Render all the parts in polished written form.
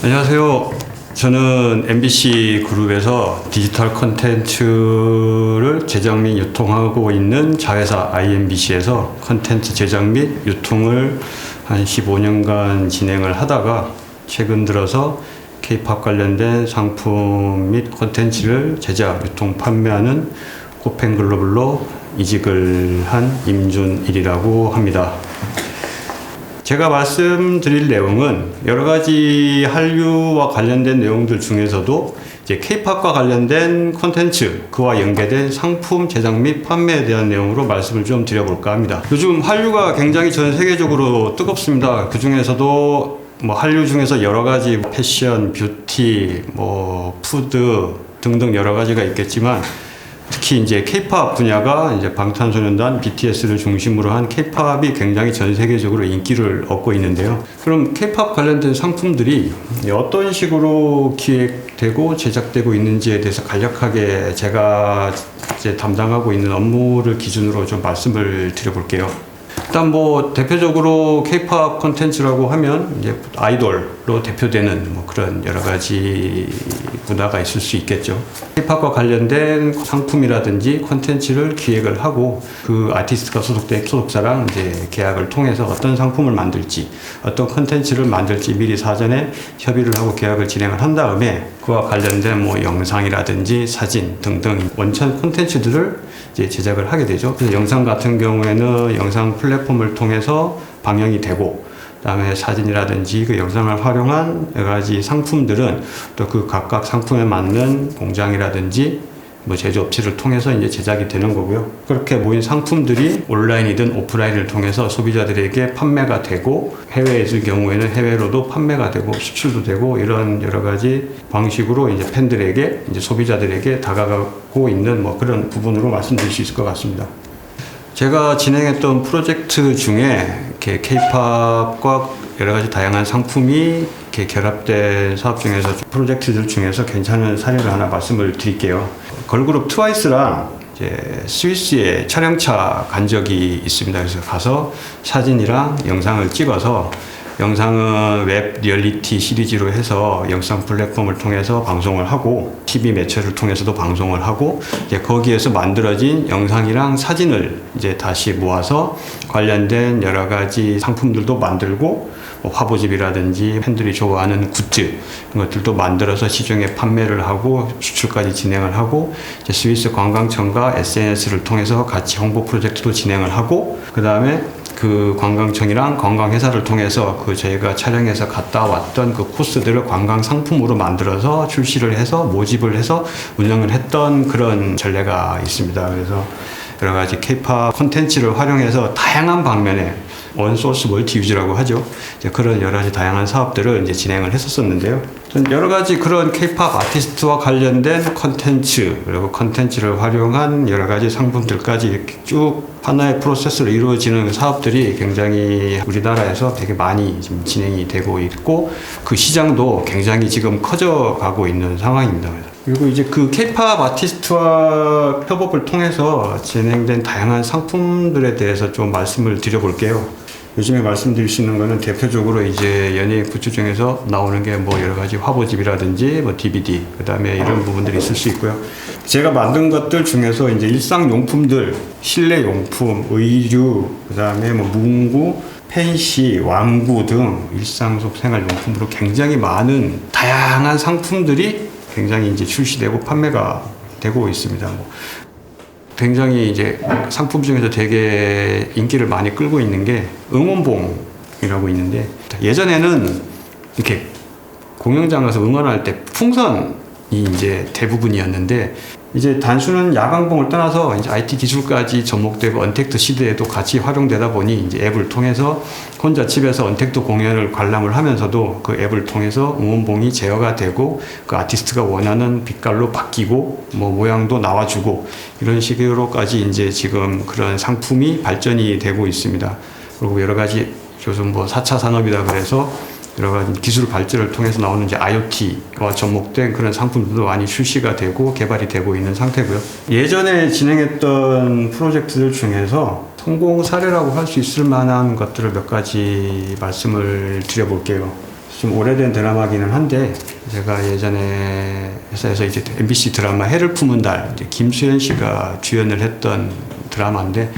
안녕하세요. 저는 MBC 그룹에서 디지털 콘텐츠를 제작 및 유통하고 있는 자회사 IMBC에서 콘텐츠 제작 및 유통을 한 15년간 진행을 하다가 최근 들어서 K-POP 관련된 상품 및 콘텐츠를 제작, 유통, 판매하는 코펜글로벌로 이직을 한 임준일이라고 합니다. 제가 말씀드릴 내용은 여러 가지 한류와 관련된 내용들 중에서도 이제 K-POP과 관련된 콘텐츠, 그와 연계된 상품 제작 및 판매에 대한 내용으로 말씀을 좀 드려볼까 합니다. 요즘 한류가 굉장히 전 세계적으로 뜨겁습니다. 그 중에서도 한류 중에서 여러 가지 패션, 뷰티, 푸드 등등 여러 가지가 있겠지만 특히 이제 K-POP 분야가 이제 방탄소년단 BTS를 중심으로 한 K-POP이 굉장히 전 세계적으로 인기를 얻고 있는데요. 그럼 K-POP 관련된 상품들이 어떤 식으로 기획되고 제작되고 있는지에 대해서 간략하게 제가 이제 담당하고 있는 업무를 기준으로 좀 말씀을 드려볼게요. 일단 대표적으로 K-POP 콘텐츠라고 하면 이제 아이돌로 대표되는 그런 여러 가지 문화가 있을 수 있겠죠. K-POP과 관련된 상품이라든지 콘텐츠를 기획을 하고 그 아티스트가 소속된 소속사랑 이제 계약을 통해서 어떤 상품을 만들지, 어떤 콘텐츠를 만들지 미리 사전에 협의를 하고 계약을 진행을 한 다음에 그와 관련된 영상이라든지 사진 등등 원천 콘텐츠들을 이제 제작을 하게 되죠. 그래서 영상 같은 경우에는 영상 플랫폼을 통해서 방영이 되고, 그다음에 사진이라든지 그 영상을 활용한 여러 가지 상품들은 또 그 각각 상품에 맞는 공장이라든지 제조업체를 통해서 이제 제작이 되는 거고요. 그렇게 모인 상품들이 온라인이든 오프라인을 통해서 소비자들에게 판매가 되고, 해외의 경우에는 해외로도 판매가 되고 수출도 되고, 이런 여러 가지 방식으로 이제 팬들에게, 이제 소비자들에게 다가가고 있는 그런 부분으로 말씀드릴 수 있을 것 같습니다. 제가 진행했던 프로젝트 중에 K-POP과 여러 가지 다양한 상품이 결합된 사업 중에서 프로젝트들 중에서 괜찮은 사례를 하나 말씀을 드릴게요. 걸그룹 트와이스랑 이제 스위스에 촬영차 간 적이 있습니다. 그래서 가서 사진이랑 영상을 찍어서, 영상은 웹 리얼리티 시리즈로 해서 영상 플랫폼을 통해서 방송을 하고, TV 매체를 통해서도 방송을 하고, 이제 거기에서 만들어진 영상이랑 사진을 이제 다시 모아서 관련된 여러 가지 상품들도 만들고, 화보집이라든지 팬들이 좋아하는 굿즈 이런 것들도 만들어서 시중에 판매를 하고 수출까지 진행을 하고, 이제 스위스 관광청과 SNS를 통해서 같이 홍보 프로젝트도 진행을 하고, 그 다음에 그 관광청이랑 관광회사를 통해서 저희가 촬영해서 갔다 왔던 그 코스들을 관광 상품으로 만들어서 출시를 해서 모집을 해서 운영을 했던 그런 전례가 있습니다. 그래서 여러 가지 K-POP 콘텐츠를 활용해서 다양한 방면에 원소스 멀티유즈라고 하죠. 이제 그런 여러 가지 다양한 사업들을 이제 진행을 했었는데요. 여러 가지 그런 K-POP 아티스트와 관련된 콘텐츠, 그리고 콘텐츠를 활용한 여러 가지 상품들까지 이렇게 쭉 하나의 프로세스로 이루어지는 사업들이 굉장히 우리나라에서 되게 많이 지금 진행이 되고 있고, 그 시장도 굉장히 지금 커져가고 있는 상황입니다. 그리고 이제 그 K-POP 아티스트와 협업을 통해서 진행된 다양한 상품들에 대해서 좀 말씀을 드려볼게요. 요즘에 말씀드릴 수 있는 거는 대표적으로 이제 연예인 굿즈 중에서 나오는 게 여러 가지 화보집이라든지 DVD, 그 다음에 이런 부분들이 있을 수 있고요. 제가 만든 것들 중에서 이제 일상용품들, 실내용품, 의류, 그 다음에 문구, 펜시, 왕구 등 일상 속 생활용품으로 굉장히 많은 다양한 상품들이 굉장히 이제 출시되고 판매가 되고 있습니다. 굉장히 이제 상품 중에서 되게 인기를 많이 끌고 있는 게 응원봉이라고 있는데, 예전에는 이렇게 공연장 가서 응원할 때 풍선이 이제 대부분이었는데, 이제 단순한 야광봉을 떠나서 이제 IT 기술까지 접목되고 언택트 시대에도 같이 활용되다 보니 이제 앱을 통해서 혼자 집에서 언택트 공연을 관람을 하면서도 그 앱을 통해서 응원봉이 제어가 되고, 그 아티스트가 원하는 빛깔로 바뀌고 모양도 나와주고, 이런 식으로까지 이제 지금 그런 상품이 발전이 되고 있습니다. 그리고 여러 가지 요즘 4차 산업이다 그래서 여러 가지 기술 발전을 통해서 나오는 이제 IoT와 접목된 그런 상품들도 많이 출시가 되고 개발이 되고 있는 상태고요. 예전에 진행했던 프로젝트들 중에서 성공 사례라고 할 수 있을 만한 것들을 몇 가지 말씀을 드려볼게요. 좀 오래된 드라마기는 한데 제가 예전에 회사에서 이제 MBC 드라마 해를 품은 달 이제 김수현 씨가 주연을 했던 드라마인데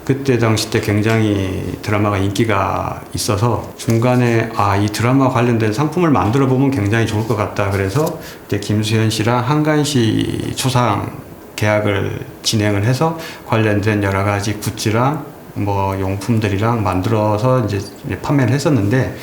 그때 당시 때 굉장히 드라마가 인기가 있어서 중간에 이 드라마 관련된 상품을 만들어 보면 굉장히 좋을 것 같다. 그래서 이제 김수현 씨랑 한간시 초상 계약을 진행을 해서 관련된 여러 가지 굿즈랑 뭐 용품들이랑 만들어서 이제 판매를 했었는데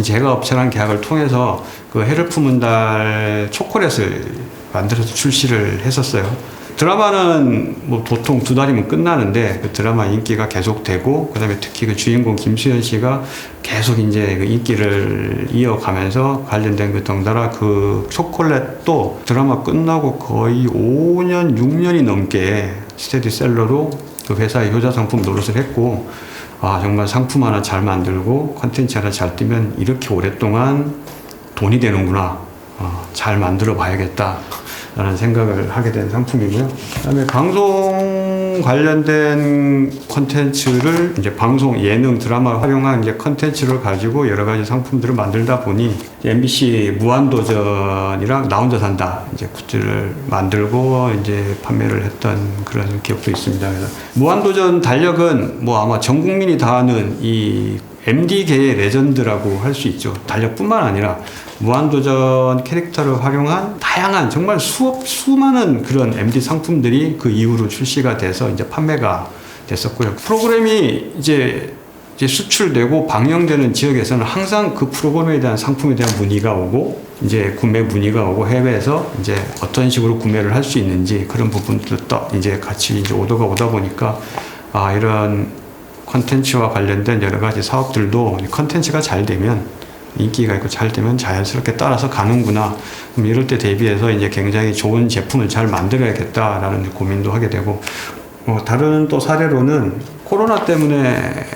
제가 업체랑 계약을 통해서 그 해를 품은 달 초콜릿을 만들어서 출시를 했었어요. 드라마는 뭐 보통 2달이면 끝나는데 그 드라마 인기가 계속되고 그다음에 특히 그 주인공 김수현 씨가 계속 이제 그 인기를 이어가면서 관련된 그 덩달아 그 초콜릿도 드라마 끝나고 거의 5년, 6년이 넘게 스테디셀러로 그 회사의 효자 상품 노릇을 했고 정말 상품 하나 잘 만들고 콘텐츠 하나 잘 뜨면 이렇게 오랫동안 돈이 되는구나. 잘 만들어 봐야겠다. 라는 생각을 하게 된 상품이고요. 그다음에 방송 관련된 콘텐츠를 이제 방송, 예능, 드라마 활용한 이제 콘텐츠를 가지고 여러 가지 상품들을 만들다 보니 MBC 무한도전이랑 나 혼자 산다 이제 굿즈를 만들고 이제 판매를 했던 그런 기억도 있습니다. 그래서 무한도전 달력은 뭐 아마 전 국민이 다 아는 이 MD계의 레전드라고 할 수 있죠. 달력뿐만 아니라 무한도전 캐릭터를 활용한 다양한 정말 수많은 그런 MD 상품들이 그 이후로 출시가 돼서 이제 판매가 됐었고요. 프로그램이 이제 수출되고 방영되는 지역에서는 항상 그 프로그램에 대한 상품에 대한 문의가 오고 이제 구매 문의가 오고 해외에서 이제 어떤 식으로 구매를 할 수 있는지 그런 부분들도 이제 같이 이제 오더가 오다 보니까 이런 컨텐츠와 관련된 여러 가지 사업들도 컨텐츠가 잘 되면 인기가 있고 잘 되면 자연스럽게 따라서 가는구나. 그럼 이럴 때 대비해서 이제 굉장히 좋은 제품을 잘 만들어야겠다라는 고민도 하게 되고 다른 또 사례로는 코로나 때문에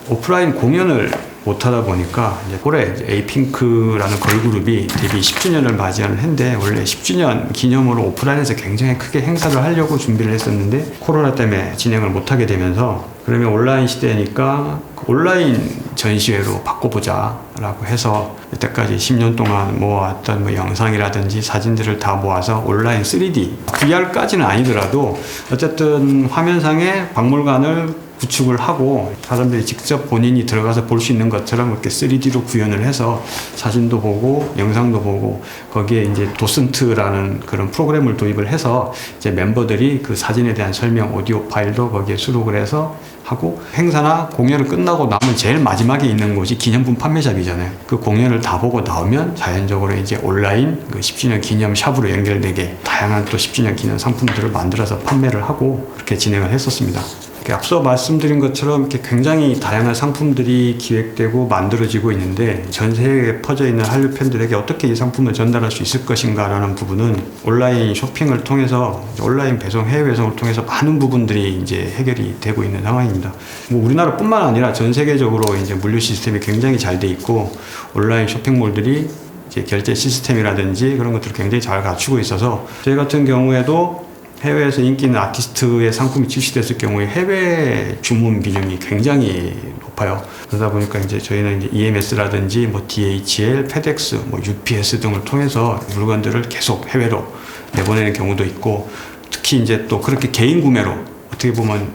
오프라인 공연을 못하다 보니까 이제 올해 에이핑크라는 걸그룹이 데뷔 10주년을 맞이하는 해인데 원래 10주년 기념으로 오프라인에서 굉장히 크게 행사를 하려고 준비를 했었는데 코로나 때문에 진행을 못하게 되면서 그러면 온라인 시대니까 온라인 전시회로 바꿔보자 라고 해서 이때까지 10년 동안 모아왔던 뭐 영상이라든지 사진들을 다 모아서 온라인 3D VR까지는 아니더라도 어쨌든 화면상에 박물관을 구축을 하고 사람들이 직접 본인이 들어가서 볼 수 있는 것처럼 이렇게 3D로 구현을 해서 사진도 보고 영상도 보고 거기에 이제 도슨트라는 그런 프로그램을 도입을 해서 이제 멤버들이 그 사진에 대한 설명 오디오 파일도 거기에 수록을 해서 하고 행사나 공연을 끝나고 나면 제일 마지막에 있는 곳이 기념품 판매샵이잖아요. 그 공연을 다 보고 나오면 자연적으로 이제 온라인 그 10주년 기념 샵으로 연결되게 다양한 또 10주년 기념 상품들을 만들어서 판매를 하고 그렇게 진행을 했었습니다. 앞서 말씀드린 것처럼 이렇게 굉장히 다양한 상품들이 기획되고 만들어지고 있는데 전 세계에 퍼져 있는 한류 팬들에게 어떻게 이 상품을 전달할 수 있을 것인가라는 부분은 온라인 쇼핑을 통해서 온라인 배송, 해외 배송을 통해서 많은 부분들이 이제 해결이 되고 있는 상황입니다. 뭐 우리나라뿐만 아니라 전 세계적으로 이제 물류 시스템이 굉장히 잘 돼 있고 온라인 쇼핑몰들이 이제 결제 시스템이라든지 그런 것들을 굉장히 잘 갖추고 있어서 저희 같은 경우에도 해외에서 인기 있는 아티스트의 상품이 출시됐을 경우에 해외 주문 비중이 굉장히 높아요. 그러다 보니까 이제 저희는 이제 EMS라든지 뭐 DHL, 페덱스, 뭐 UPS 등을 통해서 물건들을 계속 해외로 내보내는 경우도 있고 특히 이제 또 그렇게 개인 구매로 어떻게 보면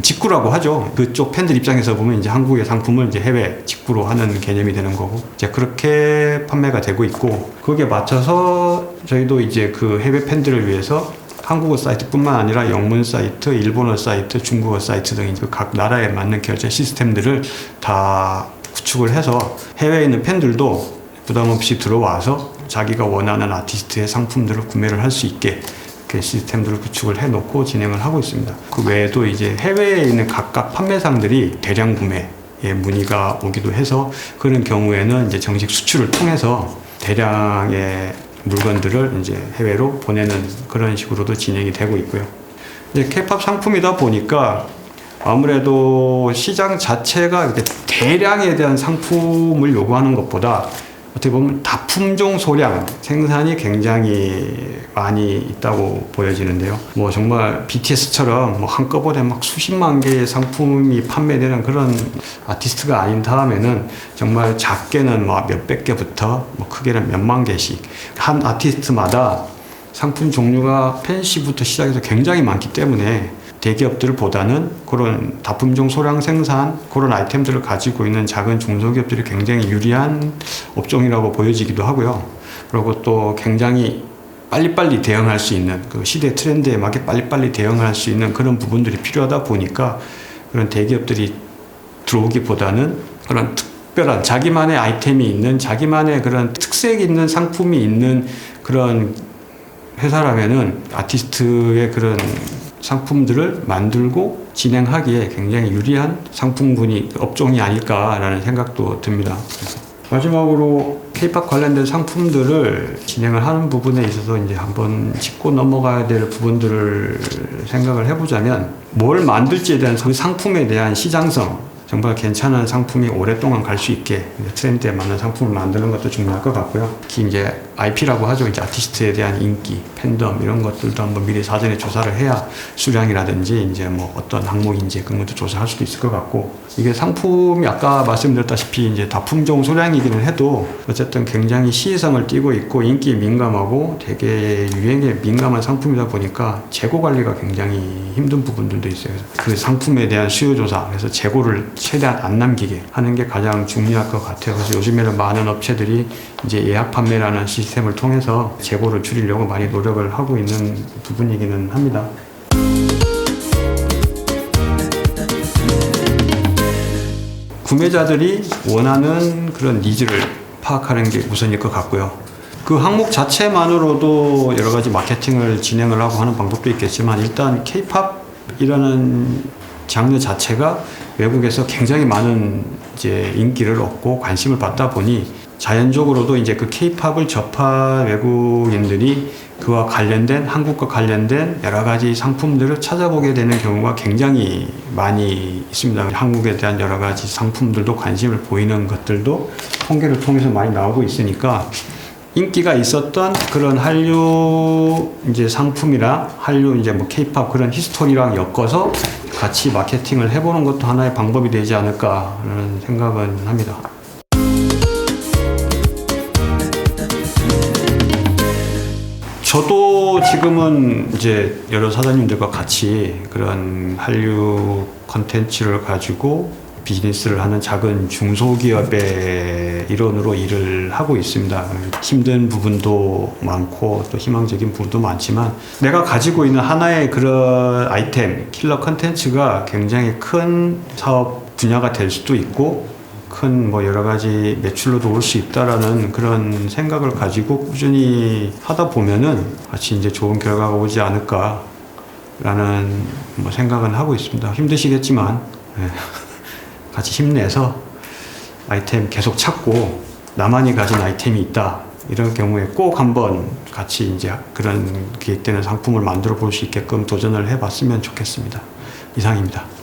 직구라고 하죠. 그쪽 팬들 입장에서 보면 이제 한국의 상품을 이제 해외 직구로 하는 개념이 되는 거고 이제 그렇게 판매가 되고 있고 거기에 맞춰서 저희도 이제 그 해외 팬들을 위해서 한국어 사이트뿐만 아니라 영문 사이트, 일본어 사이트, 중국어 사이트 등 각 나라에 맞는 결제 시스템들을 다 구축을 해서 해외에 있는 팬들도 부담 없이 들어와서 자기가 원하는 아티스트의 상품들을 구매를 할 수 있게 이렇게 시스템들을 구축을 해놓고 진행을 하고 있습니다. 그 외에도 이제 해외에 있는 각각 판매상들이 대량 구매에 문의가 오기도 해서 그런 경우에는 이제 정식 수출을 통해서 대량의 물건들을 이제 해외로 보내는 그런 식으로도 진행이 되고 있고요. 이제 K-팝 상품이다 보니까 아무래도 시장 자체가 대량에 대한 상품을 요구하는 것보다 어떻게 보면 다품종 소량 생산이 굉장히 많이 있다고 보여지는데요. 뭐 정말 BTS처럼 뭐 한꺼번에 막 수십만 개의 상품이 판매되는 그런 아티스트가 아닌 다음에는 정말 작게는 뭐 몇백 개부터 뭐 크게는 몇만 개씩 한 아티스트마다 상품 종류가 팬시부터 시작해서 굉장히 많기 때문에 대기업들보다는 그런 다품종 소량 생산 그런 아이템들을 가지고 있는 작은 중소기업들이 굉장히 유리한 업종이라고 보여지기도 하고요. 그리고 또 굉장히 빨리빨리 대응할 수 있는 그 시대 트렌드에 맞게 빨리빨리 대응할 수 있는 그런 부분들이 필요하다 보니까 그런 대기업들이 들어오기보다는 그런 특별한 자기만의 아이템이 있는 자기만의 그런 특색 있는 상품이 있는 그런 회사라면은 아티스트의 그런 상품들을 만들고 진행하기에 굉장히 유리한 상품군이 업종이 아닐까라는 생각도 듭니다. 마지막으로 K-POP 관련된 상품들을 진행을 하는 부분에 있어서 이제 한번 짚고 넘어가야 될 부분들을 생각을 해보자면 뭘 만들지에 대한 그 상품에 대한 시장성 정말 괜찮은 상품이 오랫동안 갈 수 있게 트렌드에 맞는 상품을 만드는 것도 중요할 것 같고요. 특히 이제 IP라고 하죠. 이제 아티스트에 대한 인기, 팬덤 이런 것들도 한번 미리 사전에 조사를 해야 수량이라든지 이제 뭐 어떤 항목인지 그런 것도 조사할 수도 있을 것 같고 이게 상품이 아까 말씀드렸다시피 이제 다품종 소량이기는 해도 어쨌든 굉장히 시의성을 띠고 있고 인기에 민감하고 되게 유행에 민감한 상품이다 보니까 재고 관리가 굉장히 힘든 부분들도 있어요. 그 상품에 대한 수요 조사, 그래서 재고를 최대한 안 남기게 하는 게 가장 중요할 것 같아요. 그래서 요즘에는 많은 업체들이 이제 예약 판매라는 시스템을 통해서 재고를 줄이려고 많이 노력을 하고 있는 부분이기는 합니다. 구매자들이 원하는 그런 니즈를 파악하는 게 우선일 것 같고요. 그 항목 자체만으로도 여러 가지 마케팅을 진행을 하고 하는 방법도 있겠지만 일단 K-POP이라는 장르 자체가 외국에서 굉장히 많은 이제 인기를 얻고 관심을 받다 보니 자연적으로도 이제 그 K-POP을 접한 외국인들이 그와 관련된 한국과 관련된 여러 가지 상품들을 찾아보게 되는 경우가 굉장히 많이 있습니다. 한국에 대한 여러 가지 상품들도 관심을 보이는 것들도 통계를 통해서 많이 나오고 있으니까 인기가 있었던 그런 한류 이제 상품이랑 한류 이제 뭐 K-POP 그런 히스토리랑 엮어서 같이 마케팅을 해보는 것도 하나의 방법이 되지 않을까라는 생각은 합니다. 저도 지금은 이제 여러 사장님들과 같이 그런 한류 콘텐츠를 가지고 비즈니스를 하는 작은 중소기업의 일원으로 일을 하고 있습니다. 힘든 부분도 많고 또 희망적인 부분도 많지만 내가 가지고 있는 하나의 그런 아이템, 킬러 콘텐츠가 굉장히 큰 사업 분야가 될 수도 있고 큰 뭐 여러 가지 매출로도 올 수 있다라는 그런 생각을 가지고 꾸준히 하다 보면은 같이 이제 좋은 결과가 오지 않을까라는 뭐 생각은 하고 있습니다. 힘드시겠지만 같이 힘내서 아이템 계속 찾고 나만이 가진 아이템이 있다 이런 경우에 꼭 한번 같이 이제 그런 기획되는 상품을 만들어 볼 수 있게끔 도전을 해봤으면 좋겠습니다. 이상입니다.